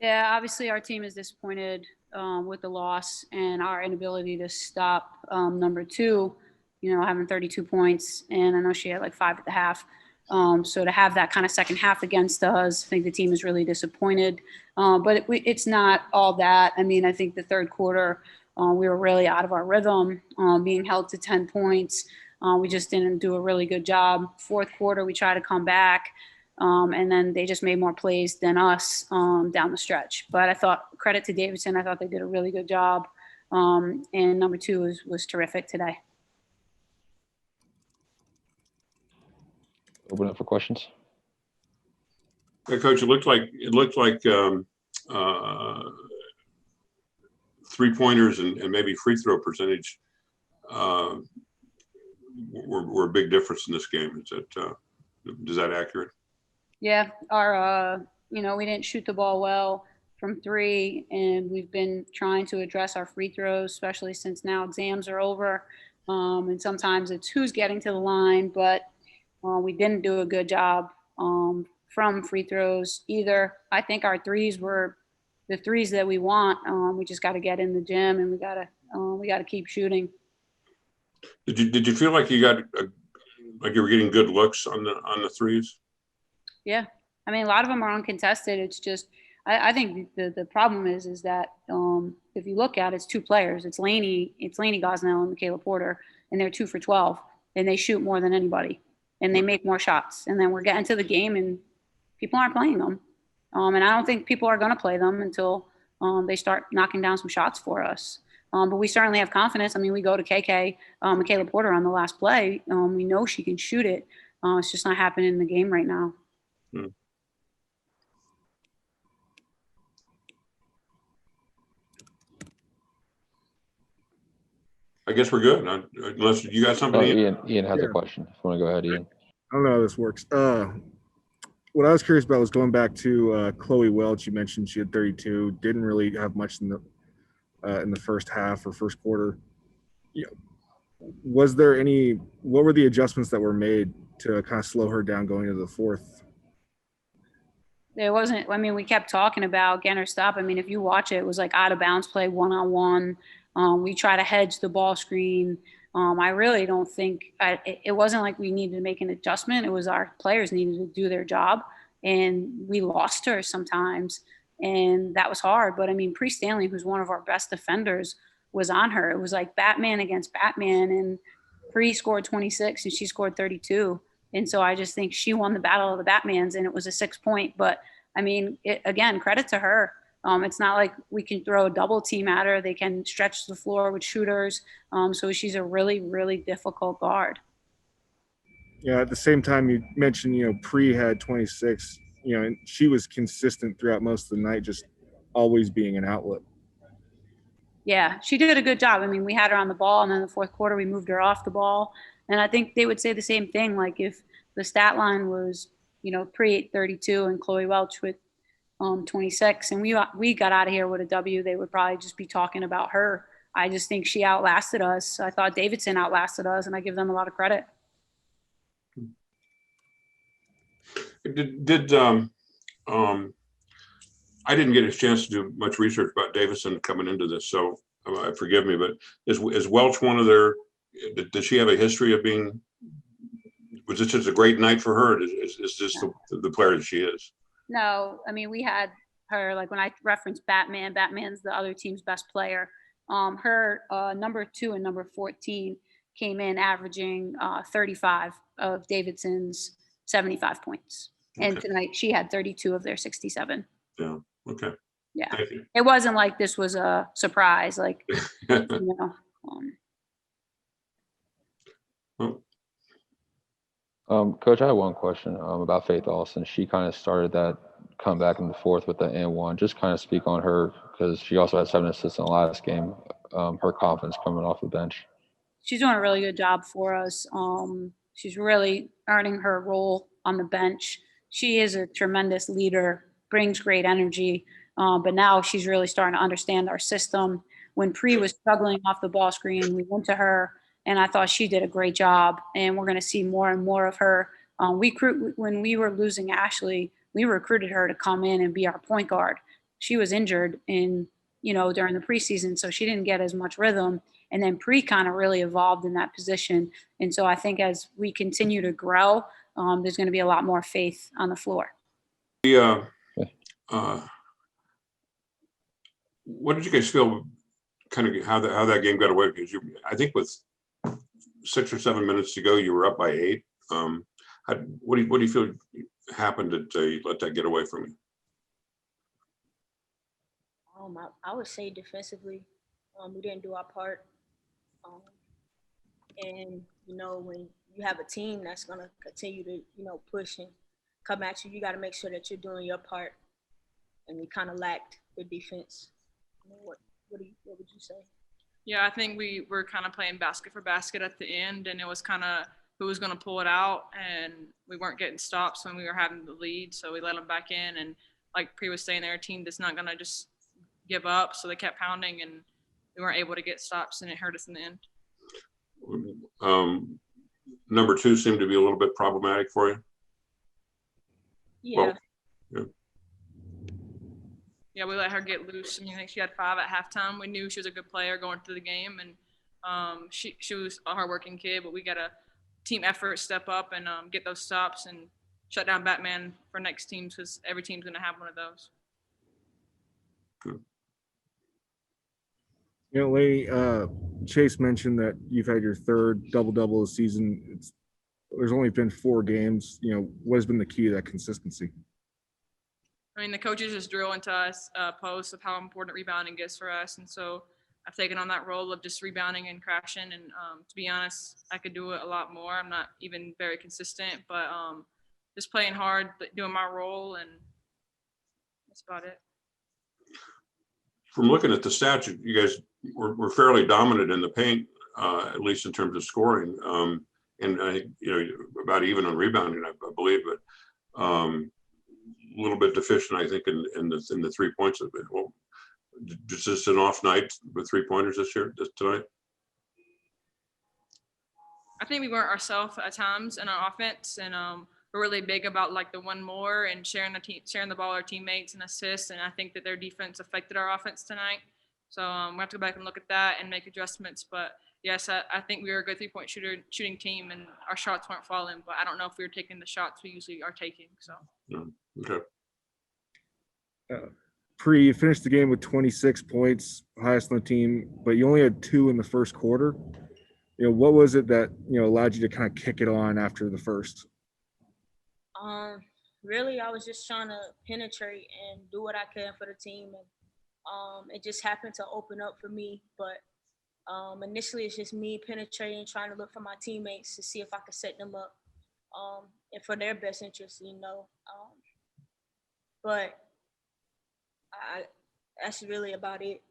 Yeah, obviously our team is disappointed with the loss and our inability to stop number two, having 32 points. And I know she had like 5 at the half. So to have that kind of second half against us, I think the team is really disappointed. But it's not all that. I mean, I think the third quarter, we were really out of our rhythm, being held to 10 points. We just didn't do a really good job. Fourth quarter, we tried to come back. And then they just made more plays than us down the stretch. But I thought, credit to Davidson, I thought they did a really good job. And number two was terrific today. Open up for questions. Yeah, Coach, it looked like 3-pointers and maybe free throw percentage were a big difference in this game. Is that accurate? Yeah, we didn't shoot the ball well from three, and we've been trying to address our free throws, especially since now exams are over. And sometimes it's who's getting to the line, but we didn't do a good job from free throws either. I think our threes were the threes that we want. We just got to get in the gym, and we got to keep shooting. Did you feel like you were getting good looks on the threes? Yeah, I mean, a lot of them are uncontested. It's just I think the problem is that if you look at it, it's two players. It's Lainey Gosnell and Michaela Porter, and they're 2 for 12, and they shoot more than anybody, and they make more shots. And then we're getting to the game, and people aren't playing them. And I don't think people are going to play them until they start knocking down some shots for us. But we certainly have confidence. I mean, we go to KK, Michaela Porter on the last play. We know she can shoot it. It's just not happening in the game right now. I guess we're good. Unless you got something. Ian has a question. If you want to go ahead, Ian. I don't know how this works. What I was curious about was going back to Chloe Welch. You mentioned she had 32. Didn't really have much in the first half or first quarter. Was there what were the adjustments that were made to kind of slow her down going into the fourth? There wasn't. I mean, we kept talking about getting her stop. I mean, if you watch it, it was like out of bounds play, 1-on-1. We try to hedge the ball screen. I really don't think it wasn't like we needed to make an adjustment. It was our players needed to do their job, and we lost her sometimes, and that was hard. But I mean, Stanley, who's one of our best defenders, was on her. It was like Batman against Batman, and scored 26 and she scored 32. And so I just think she won the battle of the Batmans, and it was a 6-point. But I mean, again, credit to her. It's not like we can throw a double team at her. They can stretch the floor with shooters. So she's a really, really difficult guard. Yeah. At the same time, you mentioned, Pre had 26, and she was consistent throughout most of the night, just always being an outlet. Yeah, she did a good job. I mean, we had her on the ball, and then in the fourth quarter, we moved her off the ball. And I think they would say the same thing. Like if the stat line was, Pre 32 and Chloe Welch with 26, and we got out of here with a W, they would probably just be talking about her. I just think she outlasted us. I thought Davidson outlasted us, and I give them a lot of credit. I didn't get a chance to do much research about Davidson coming into this, so forgive me, but is Welch one of their, does she have a history of being, was this just a great night for her? Is this the player that she is? No, I mean, we had her, like when I referenced Batman's the other team's best player. Her number 2 and number 14 came in averaging 35 of Davidson's 75 points. Okay. And tonight she had 32 of their 67. Yeah. Okay. Yeah. Thank you. It wasn't like this was a surprise. Like, Coach, I have one question about Faith Austin. She kind of started that comeback in the fourth with the and one. Just kind of speak on her, because she also had 7 assists in the last game. Her confidence coming off the bench. She's doing a really good job for us. She's really earning her role on the bench. She is a tremendous leader, brings great energy, but now she's really starting to understand our system. When Pre was struggling off the ball screen, we went to her, and I thought she did a great job, and we're going to see more and more of her. When we were losing Ashley, we recruited her to come in and be our point guard. she was injured during the preseason, so she didn't get as much rhythm. And then Pre kind of really evolved in that position. And so I think as we continue to grow, there's going to be a lot more faith on the floor. The, what did you guys feel kind of how that game got away? Because I think with 6 or 7 minutes to go, you were up by 8. What do you feel happened that you let that get away from you? I would say defensively, we didn't do our part. And when you have a team that's gonna continue to push and come at you, you got to make sure that you're doing your part. And we kind of lacked the defense. What would you say? Yeah, I think we were kind of playing basket for basket at the end, and it was kind of who was going to pull it out, and we weren't getting stops when we were having the lead, so we let them back in. And like Pri was saying, their team that's not going to just give up, so they kept pounding, and we weren't able to get stops, and it hurt us in the end. Number 2 seemed to be a little bit problematic for you. Yeah. Well, Yeah, we let her get loose. I think she had 5 at halftime. We knew she was a good player going through the game, and she was a hardworking kid. But we got a team effort, step up, and get those stops and shut down Batman for next teams, because every team's going to have one of those. Lainey, Chase mentioned that you've had your third double-double this season. There's only been 4 games. What has been the key to that consistency? The coaches just drill into us posts of how important rebounding is for us. And so I've taken on that role of just rebounding and crashing. And to be honest, I could do it a lot more. I'm not even very consistent, but just playing hard, doing my role, and that's about it. From looking at the stats, you guys were fairly dominant in the paint, at least in terms of scoring. And I think, about even on rebounding, I believe, but a little bit deficient, I think, in the 3 points of it. Well, is this an off night with 3-pointers tonight? I think we weren't ourselves at times in our offense, and we're really big about the one more and sharing the ball with our teammates and assists. And I think that their defense affected our offense tonight. So we have to go back and look at that and make adjustments. But yes, I think we were a good 3-point shooting team, and our shots weren't falling. But I don't know if we were taking the shots we usually are taking. So. Okay. Pri, you finished the game with 26 points, highest on the team, but you only had 2 in the first quarter. What was it that allowed you to kind of kick it on after the first? Really, I was just trying to penetrate and do what I can for the team, and it just happened to open up for me. But initially, it's just me penetrating, trying to look for my teammates to see if I could set them up, and for their best interest, but that's really about it.